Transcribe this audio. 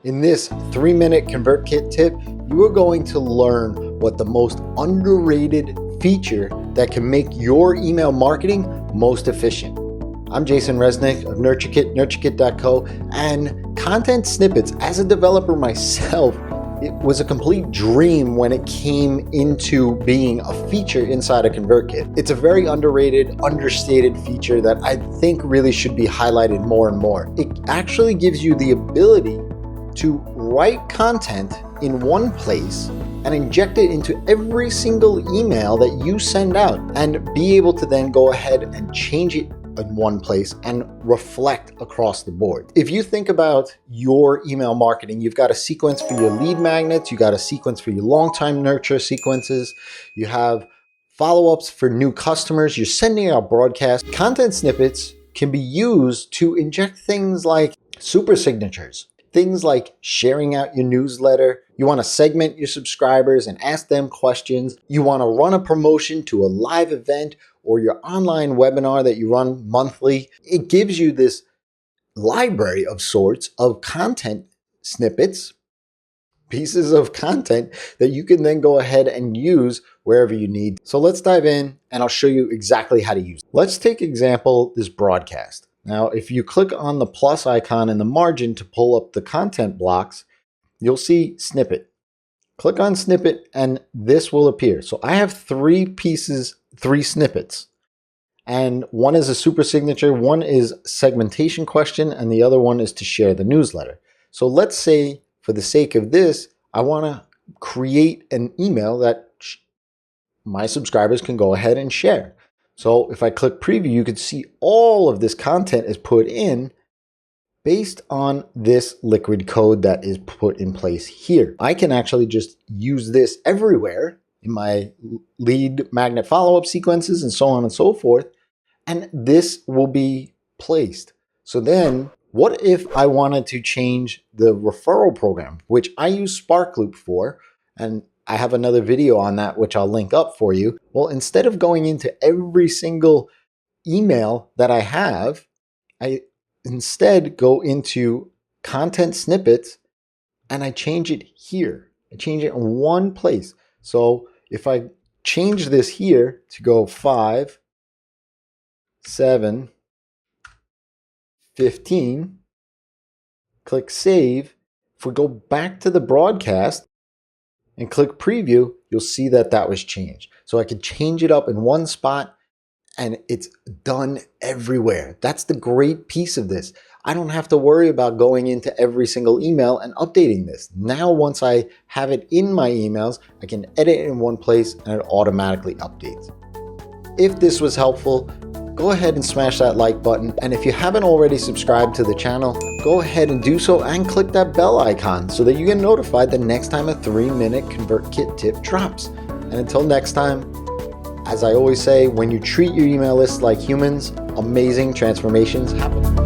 In this 3-minute ConvertKit tip, you are going to learn what the most underrated feature that can make your email marketing most efficient. I'm Jason Resnick of NurtureKit, NurtureKit.co, and content snippets. As a developer myself, it was a complete dream when it came into being a feature inside of ConvertKit. It's a very underrated, understated feature that I think really should be highlighted more and more. It actually gives you the ability to write content in one place and inject it into every single email that you send out, and be able to then go ahead and change it in one place and reflect across the board. If you think about your email marketing, you've got a sequence for your lead magnets, you got a sequence for your long-time nurture sequences, you have follow-ups for new customers, you're sending out broadcasts. Content snippets can be used to inject things like super signatures, things like sharing out your newsletter. You want to segment your subscribers and ask them questions. You want to run a promotion to a live event or your online webinar that you run monthly. It gives you this library of sorts of content snippets, pieces of content that you can then go ahead and use wherever you need. So let's dive in and I'll show you exactly how to use it. Let's take example, this broadcast. Now, if you click on the plus icon in the margin to pull up the content blocks, you'll see snippet. Click on snippet and this will appear. So I have three snippets. And one is a super signature, one is segmentation question, and the other one is to share the newsletter. So let's say, for the sake of this, I want to create an email that my subscribers can go ahead and share. So if I click preview, you can see all of this content is put in based on this liquid code that is put in place here. I can actually just use this everywhere in my lead magnet follow-up sequences and so on and so forth, and this will be placed. So then, what if I wanted to change the referral program, which I use SparkLoop for, and I have another video on that which I'll link up for you. Well, instead of going into every single email that I have, I instead go into content snippets and I change it here. I change it in one place. So if I change this here to go 5, 7, 15, click save. If we go back to the broadcast and click preview, you'll see that that was changed. So I could change it up in one spot and it's done everywhere. That's the great piece of this. I don't have to worry about going into every single email and updating this. Now, once I have it in my emails, I can edit it in one place and it automatically updates. If this was helpful, go ahead and smash that like button. And if you haven't already subscribed to the channel, go ahead and do so and click that bell icon so that you get notified the next time a 3-minute ConvertKit tip drops. And until next time, as I always say, when you treat your email list like humans, amazing transformations happen.